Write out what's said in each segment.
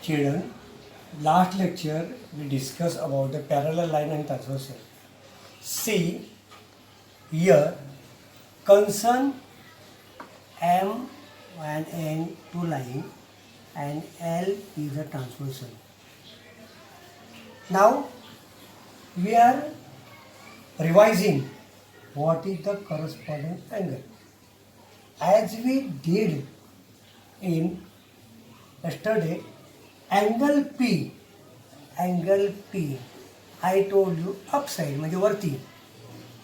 Children, last lecture we discussed about the parallel line and transversal. See here, concern M and N two line and L is a transversal. Now we are revising what is the corresponding angle. As we did in yesterday, angle P I told you upside म्हणजे वरती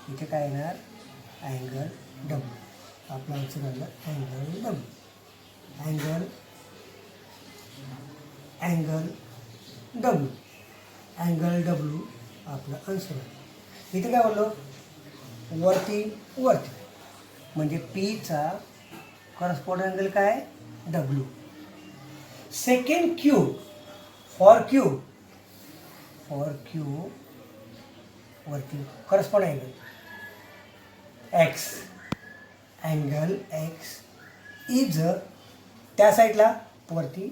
इथे काय येणार angle W आपला answer आला angle W angle W आपला answer आहे इथे काय बोललो वरती म्हणजे पीचा करस्पॉन्डिंग अँगल काय W second Q for Q वरती करस्पॉन्डिंग अँगल एक्स इज त्या साईडला वरती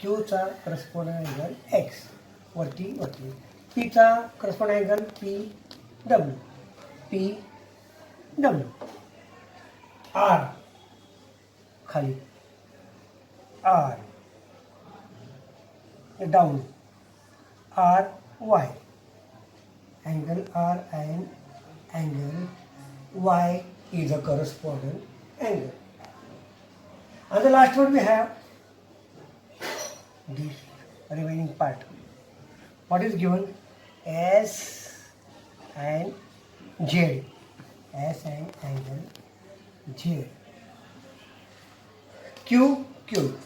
क्यूचा करस्पॉन्डिंग अँगल एक्स वरती पीचा corresponding angle P W R खाली R down R Y angle R and angle Y is a corresponding angle. And the last one we have this remaining part. What is given? S and Z. S and angle Z. Q.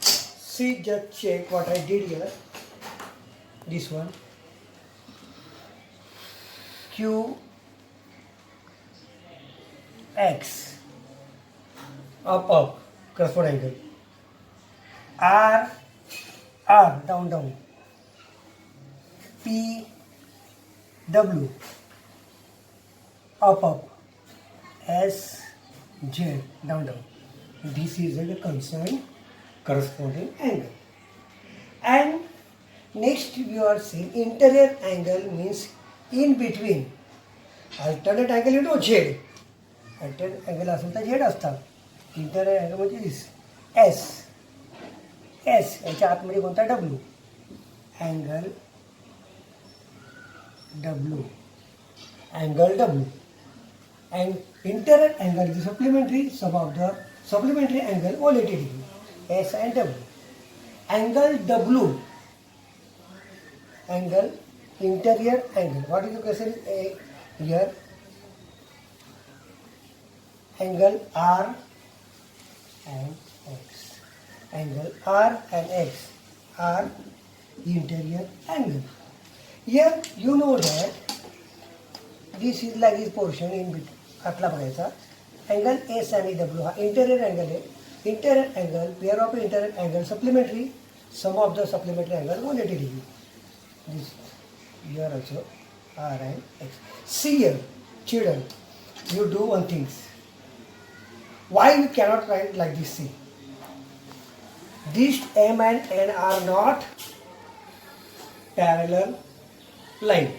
See, just check what I did here. This one. Q X up corresponding angle R down P W up S Z down this is the concerned corresponding angle. And next we are saying interior angle means in between. Alternate angle you know Z. Alternate angle असेल तर Z असतात. Internal angle म्हणजे this S याच्या आतमध्ये कोणता W angle W and interior angle is supplementary sum of the supplementary angle 180 degree S and W. Angle W angle interior angle. What is the question? Here angle R and X. Angle R and X are interior angle. Here you know that this is like this portion in between. आतला बघायचा angle S and W हा interior angle आहे. Interior angle pair of interior angle supplementary sum of the supplementary angle 180 degree. This here also R and X. See here, children, you do one thing. Why we cannot write like this? See, these M and N are not parallel line.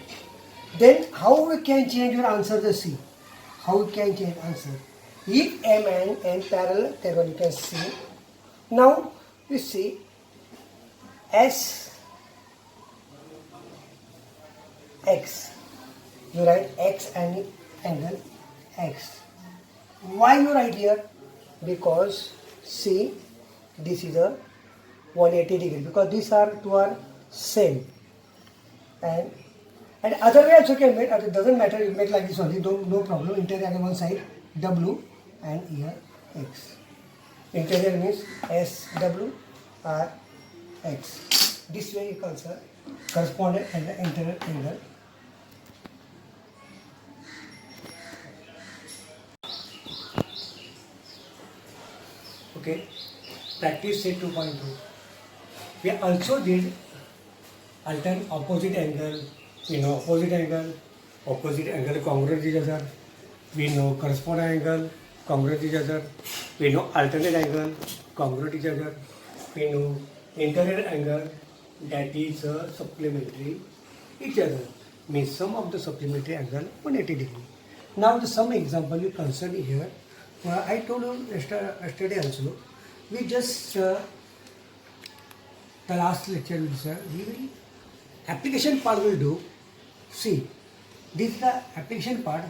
Then how we can change your answer to C? How we can change answer? If M and N parallel, then you can see. Now you see S X. You write X and angle X. Why you write here? Because see, this is a 180 degree because these are two are same. And other way also can make. It doesn't matter. You make like this only. No problem. Interior angle one side W and here X. Interior means S W R X. This way you can answer corresponding and the interior angle. Okay, practice set 2.2. We also did alternate opposite angle. We know opposite angle congruent each other. We know corresponding angle congruent each other. We know alternate angle congruent each other. We know interior angle that is supplementary each other. Means sum of the supplementary angle 180 degree. Now the some example we consider here. I told you yesterday also. We just the last lecture we will application part will do. See, this is the application part.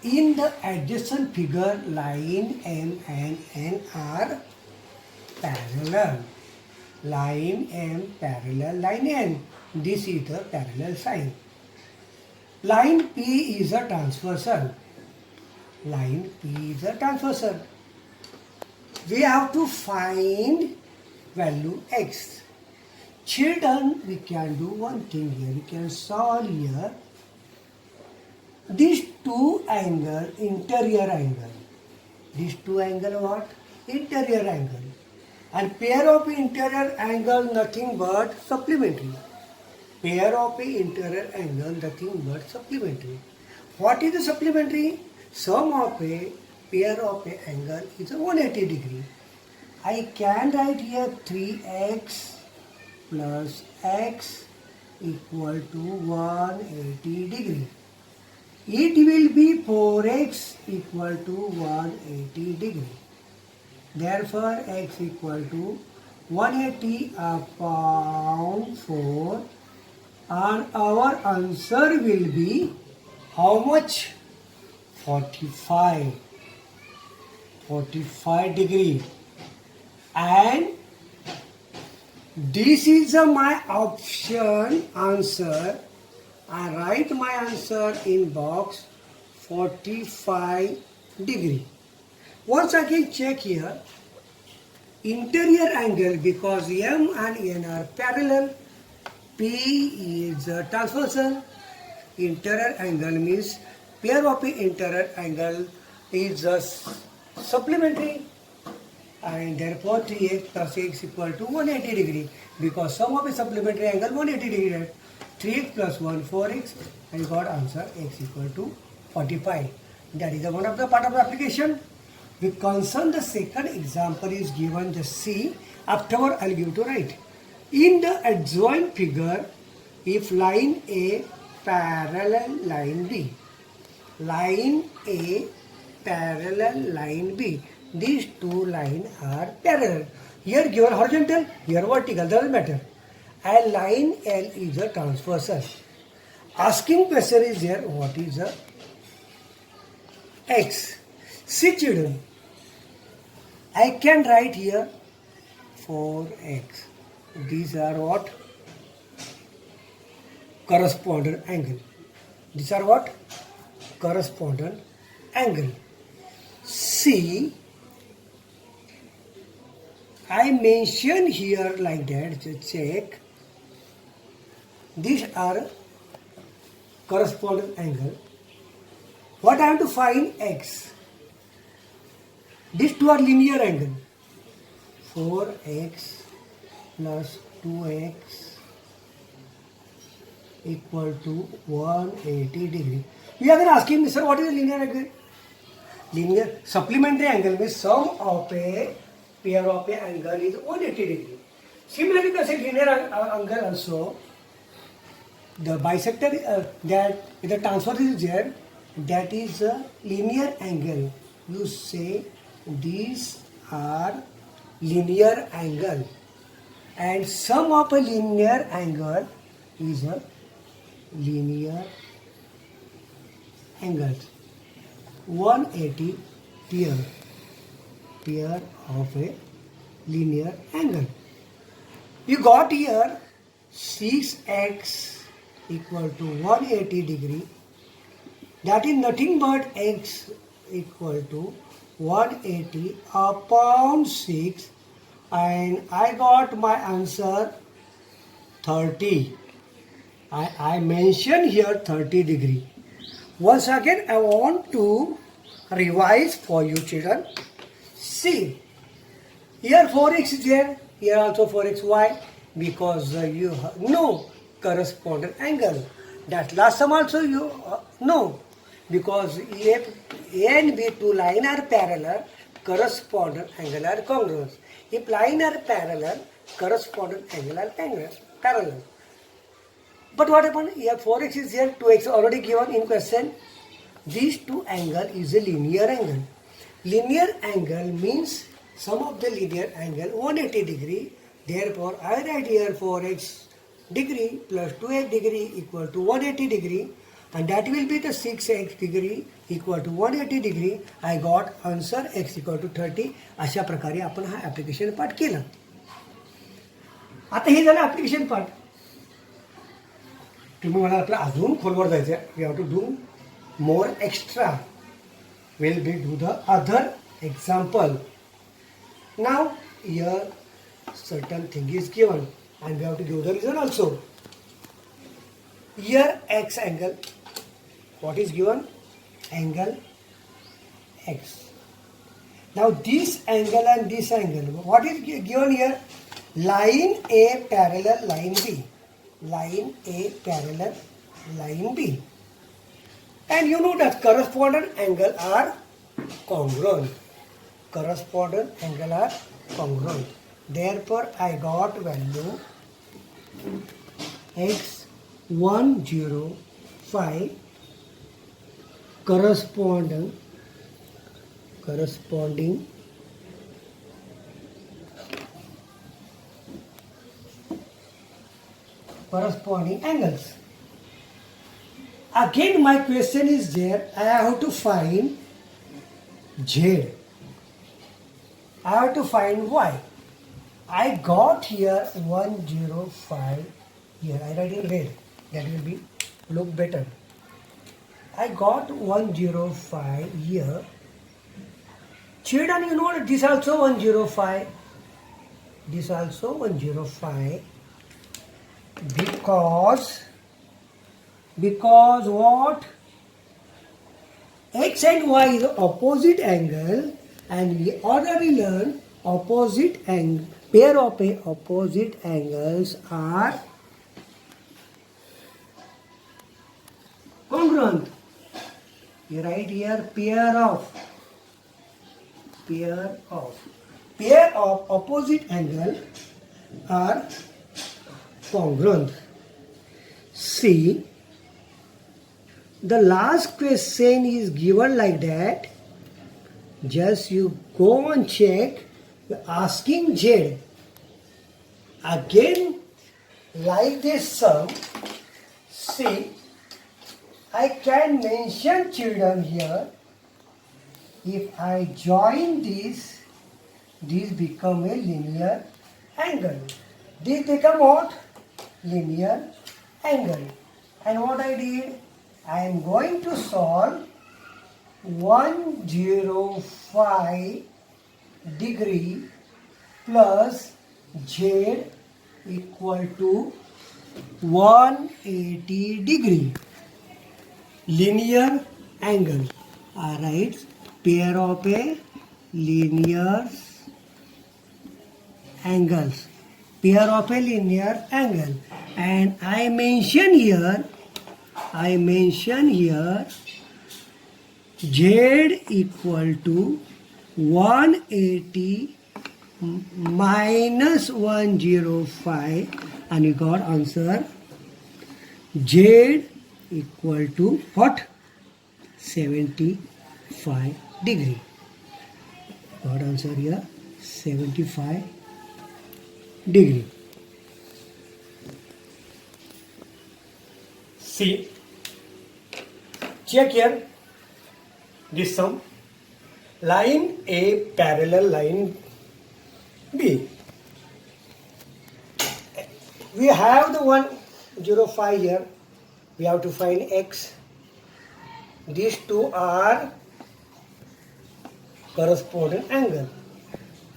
In the adjacent figure, line M and N are parallel. Line M parallel line N. This is the parallel sign. Line P is a transversal. Line P is a transversal. We have to find value x. Children, we can do one thing here. We can solve here. These two angle, interior angle. These two angle what? Interior angle. And pair of interior angle nothing but supplementary. Pair of interior angle nothing but supplementary. What is the supplementary? Sum of a pair of a angle is a 180 degree. I can write here 3x plus x equal to 180 degree. It will be 4x equal to 180 degree. Therefore, x equal to 180 upon 4, and our answer will be how much? 45 degree. And this is my option answer. I write my answer in box 45 degree. Once again check here. Interior angle, because M and N are parallel. P is a transversal. Interior angle means pair of interior angle is a supplementary. And therefore 3x plus x equal to 180 degree. Because sum of a supplementary angle 180 degree. 3x plus 1, 4x. I got answer x equal to 45. That is the one of the part of the application. We concern the second example is given, just see. Afterward I will give to write. In the adjoint figure, if line A parallel line B, line A parallel line B, these two lines are parallel. Here given horizontal, here vertical, doesn't matter. And line L is a transversal. Asking question is here, what is the x? See children, I can write here 4x. These are what? Correspondent angle. These are what? Correspondent angle. See, I mention here like that, just check. These are correspondent angle. What I have to find? X. These two are linear angle. 4x plus 2x equal to 180 degree. You are asking me, sir, what is a linear angle? Linear supplementary angle means sum of a pair of a angle is 180 degree. Similarly, the linear angle also, the bisector that the transverse is there, that is a linear angle. You say these are linear angle, and sum of a linear angle is a linear angle. 180 pair of a linear angle. You got here 6x equal to 180 degree. That is nothing but x equal to 180 upon 6, and I got my answer 30. I mentioned here 30 degree. Once again I want to revise for you children. See, here 4x is there, here also 4x. Why? Because you know correspondent angle. That last sum also you know. Because if A and B two line are parallel, correspondent angle are congruous. If line are parallel, corresponding angle are parallel. But what happened? Here 4x is here, 2x already given in question. These two angle is a linear angle. Linear angle means sum of the linear angle 180 degree. Therefore, I write here 4x degree plus 2x degree equal to 180 degree, and that will be the 6x degree equal to 180 degree. I got answer x equal to 30. अशा प्रकारे आपण हा application part केला. आता हे झालं application part. तुम्ही मला आपलं अजून खोलवर जायचं आहे. We have to do more extra. Will be do the other example. Now here certain thing is given and we have to give the reason also. Here x angle, what is given? Angle x. Now this angle and this angle, what is given here? Line A parallel line B. Line A parallel line B. And you know that correspondent angle are congruent. Correspondent angle are congruent. Therefore, I got value x 105 corresponding angles. Again my question is there, I have to find Z. I have to find Y. I got here 105 here. I write in red. That will be look better. I got 105 here. Z, and you know this also 105. This also 105 because what? X and Y is opposite angle, and we already learned opposite angle, pair of opposite angles are congruent. You write here pair of opposite angle are congruent. See, the last question is given like that. Just you go and check. Asking Z. Again, like this sum. See, I can mention children here. If I join this become a linear angle. This become what? Linear angle. And what I did? I am going to solve 105 degree plus Z equal to 180 degree. Linear angle. Alright, pair of a linear angles. Pair of a linear angle. And I mention here Z equal to 180 minus 105, and you got answer Z equal to what? 75 degree. Got answer here 75 degree. See, check here this sum. Line A parallel line B. We have the 105 here. We have to find x. These two are corresponding angle.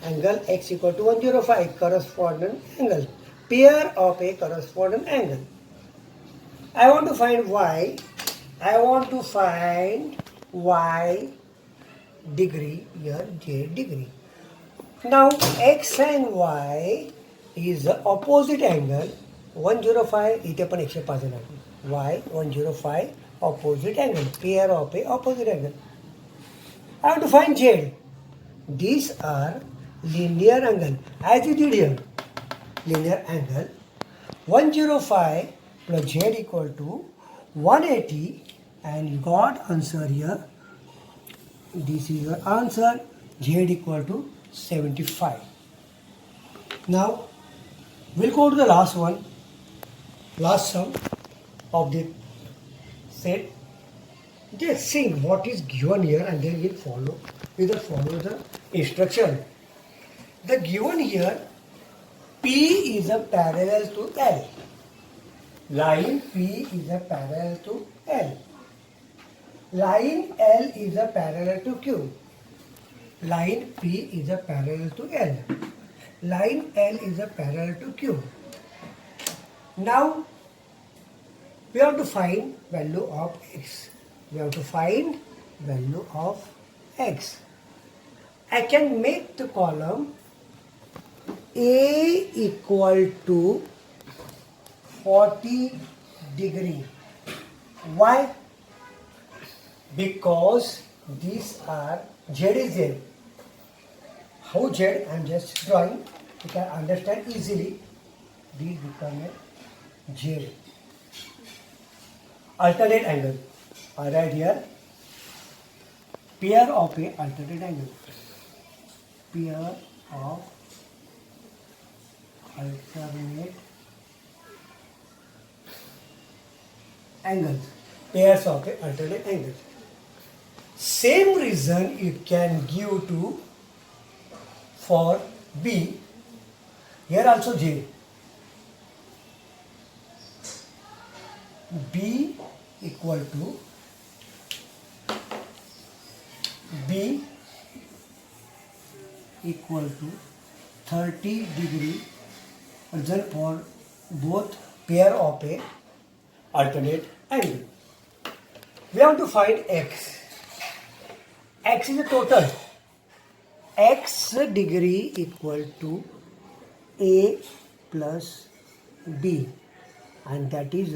Angle x equal to 105 corresponding angle. Pair of a corresponding angle. I want to find y. I want to find y degree here, z degree. Now x and y is the opposite angle. 105 इथे पण 105 आहे. Y 105 opposite angle. Pair of a opposite angle. I have to find z. These are linear angle as you did here. linear angle. 105 plus z equal to 180, and you got answer here. This is your answer, z equal to 75. Now we'll go to the last one, last sum of the set. Just think what is given here and then we'll follow the instruction. The given here, P is a parallel to L. Line P is a parallel to L. Line L is a parallel to Q. Line P is a parallel to L. Line L is a parallel to Q. Now we have to find value of x. We have to find value of x. I can make the column A equal to 40 degree. Why? Because these are Z is Z. How Z? I am just drawing. You can understand easily. These become a Z. Alternate angle. I write here pair of a alternate angle. Pair of alternate angles. Pairs of a alternate angles. Same reason you can give to for B. Here also J. B equal to B equal to 30 degree result for both pair of a alternate angle. We have to find x. X is a total. X degree equal to A plus B, and that is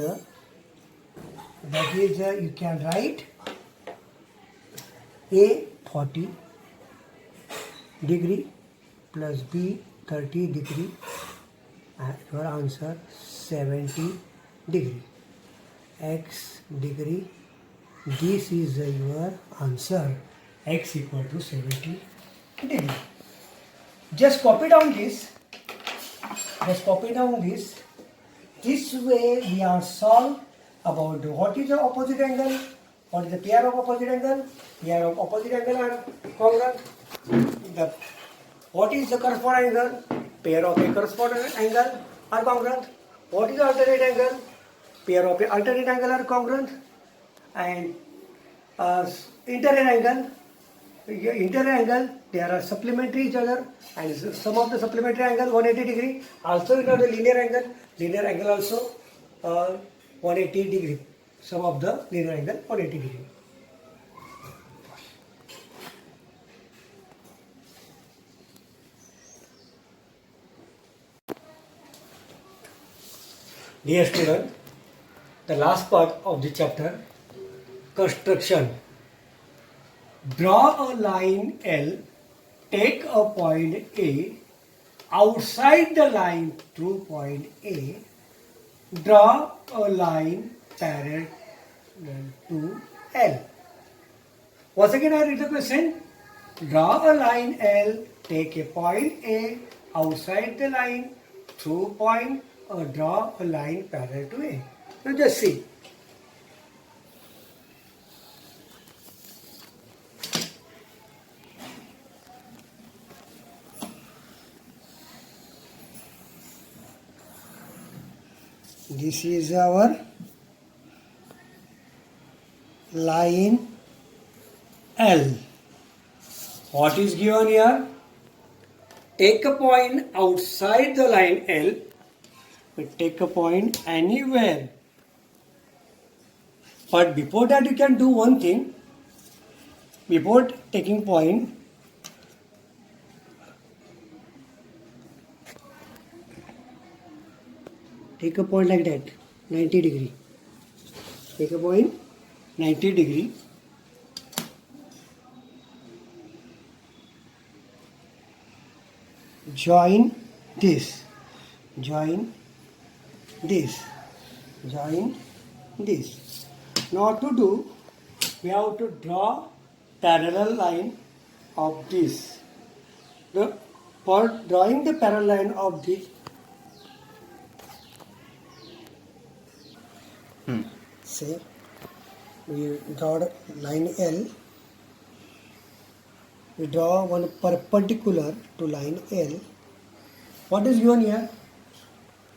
you can write A 40 degree plus B 30 degree, and your answer 70 degree. X degree, this is your answer, x equal to 70 degree. Just copy down this. This way we are solved about what is the opposite angle, what is the pair of opposite angle. Pair of opposite angle are congruent. What is the corresponding angle? Pair of a corresponding angle are congruent. What is the alternate angle? Pair of a alternate angle are congruent. And interior angle, they are supplementary each other, and sum of the supplementary angle 180 degree. Also you know the linear angle also 180 degree. Sum of the linear angle 180 degree. Dear student, the last part of the chapter, construction. Draw a line L, take a point A, outside the line through point A, draw a line parallel to L. Once again I read the question. Draw a line L, take a point A, outside the line through point, or draw a line parallel to A. Now just see. This is our line L. What is given here? Take a point outside the line L, but take a point anywhere. But before that you can do one thing. Before taking point, take a point like that, 90 degree. Take a point 90 degree. Join this. join this, join this. Now to do, we have to draw parallel line of this. For drawing the parallel line of this, say we draw line L. We draw one perpendicular to line L. What is given here?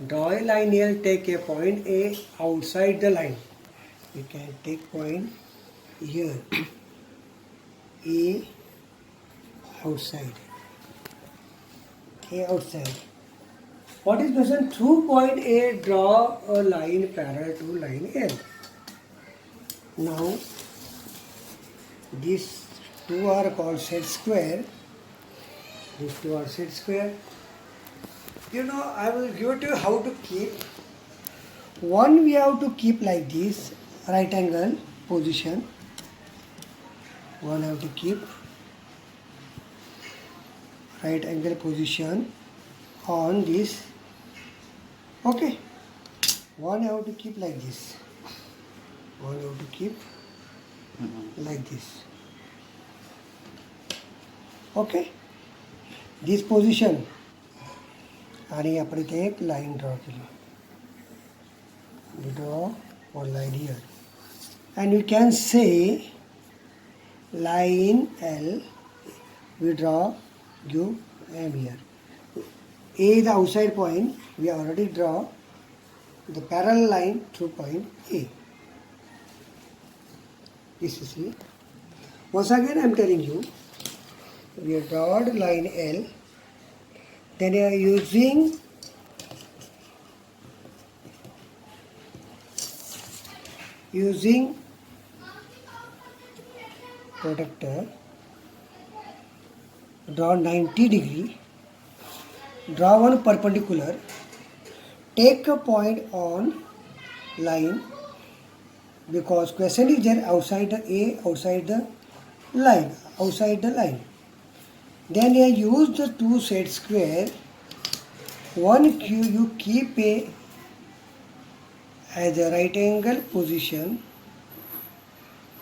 Draw a line L, take a point A outside the line. We can take point here, A outside, A outside. What is question? Through point A, draw a line parallel to line L. Now, these two are called set square. These two are set square. You know, I will give to you how to keep. One we have to keep like this, right angle position. One have to keep right angle position on this. Okay. One have to keep like this. One have to keep like this. Okay. This position. आणि आपण इथे एक line draw केली. We draw one line here. And you can say line L, we draw, give M here. A is the outside point, we already draw the parallel line through point A. This is it. Once again I am telling you, we have drawn line L, then you are using protractor, draw 90 degree, draw one perpendicular, take a point on line, because question is there outside the A, outside the line. Then you use the two set square. One you keep A as a right angle position.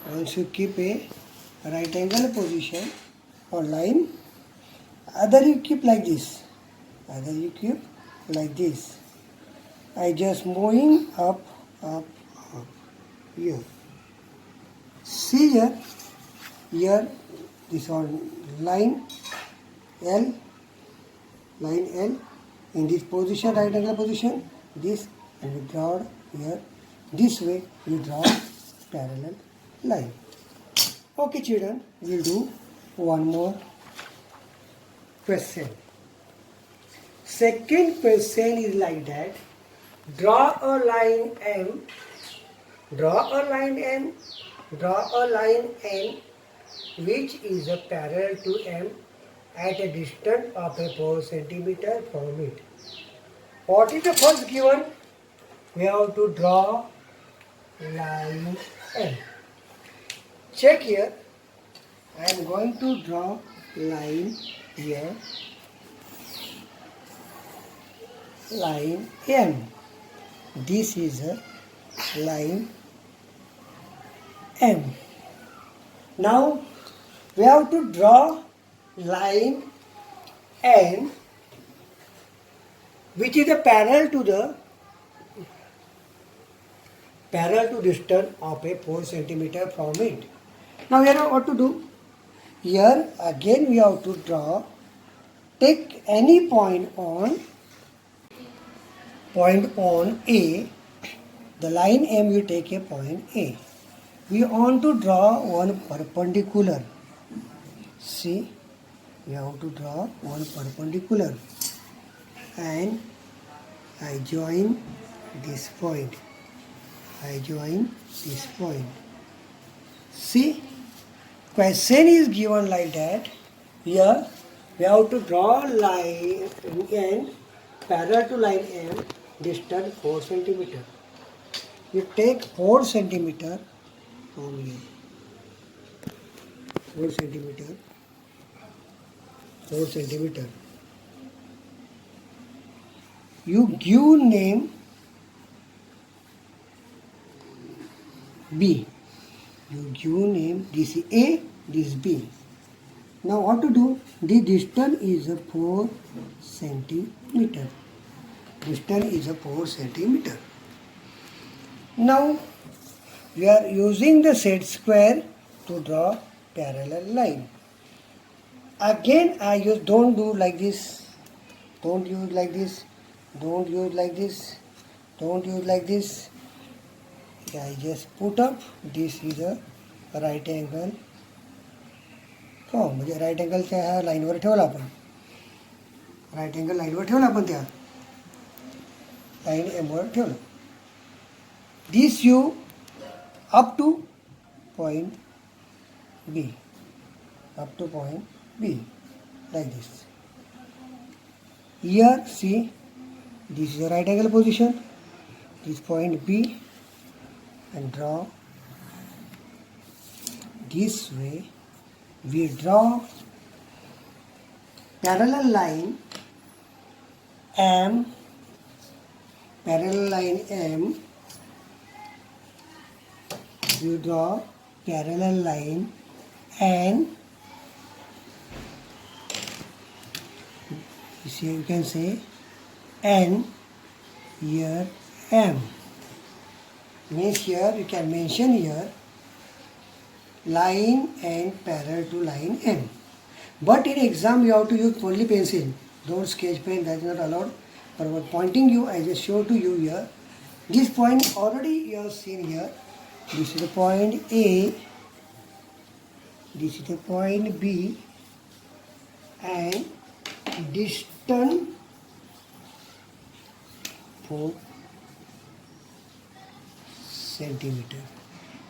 Once you keep a right angle position on line, other you keep like this. Other you keep like this. I just moving up here. See here this on line L, in this position, right angle position, this, and we draw here. This way we draw parallel line. Okay children, we'll do one more question. Second question is like that. Draw a line M, draw a line N, draw a line N which is a parallel to M at a distance of a 4 centimeter from it. What is the first given? We have to draw line M. Check here. I am going to draw line here. Line M. This is a line M. Now we have to draw line N which is a parallel to distance of a 4 centimeter from it. Now here what to do? Here again we have to draw, take any point on A, the line M you take a point A. We want to draw one perpendicular. See, we have to draw one perpendicular and I join this point. See, question is given like that. Here we have to draw line N parallel to line M, distance 4 centimeter. You take 4 centimeter from here. 4 centimeter. you give name B. You give name, this is A, this is B. Now what to do? The distance is a 4 centimeter. Distance is a 4 centimeter. Now we are using the set square to draw parallel line. Again I use, don't do like this, don't use like this, don't use like this, don't use like this. I just put up, this is a right angle form, म्हणजे right अँगलच्या ह्या लाईनवर ठेवला आपण, right angle लाईनवर ठेवला आपण, त्या line एमवर ठेवलं. This you up to point B, up to point B, like this. Here see, this is the right angle position, this point B, and draw this way. We draw parallel line M, parallel line M. You draw parallel line N. You can say N, here M. Means here you can mention here line and parallel to line M. But in exam you have to use only pencil. Don't sketch pen, that is not allowed. But what pointing you, I just show to you here. This point already you have seen here. This is the point A. This is the point B. And distance 4 centimeter.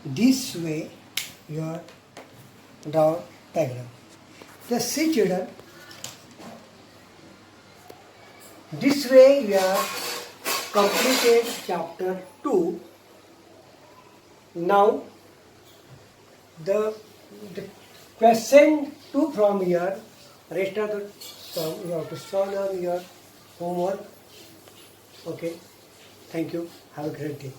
This way you are draw diagram. Just see children, this way we are completed chapter 2. Now the question 2 from here, rest of the sum you have to solve on your homework. Okay, thank you, have a great day.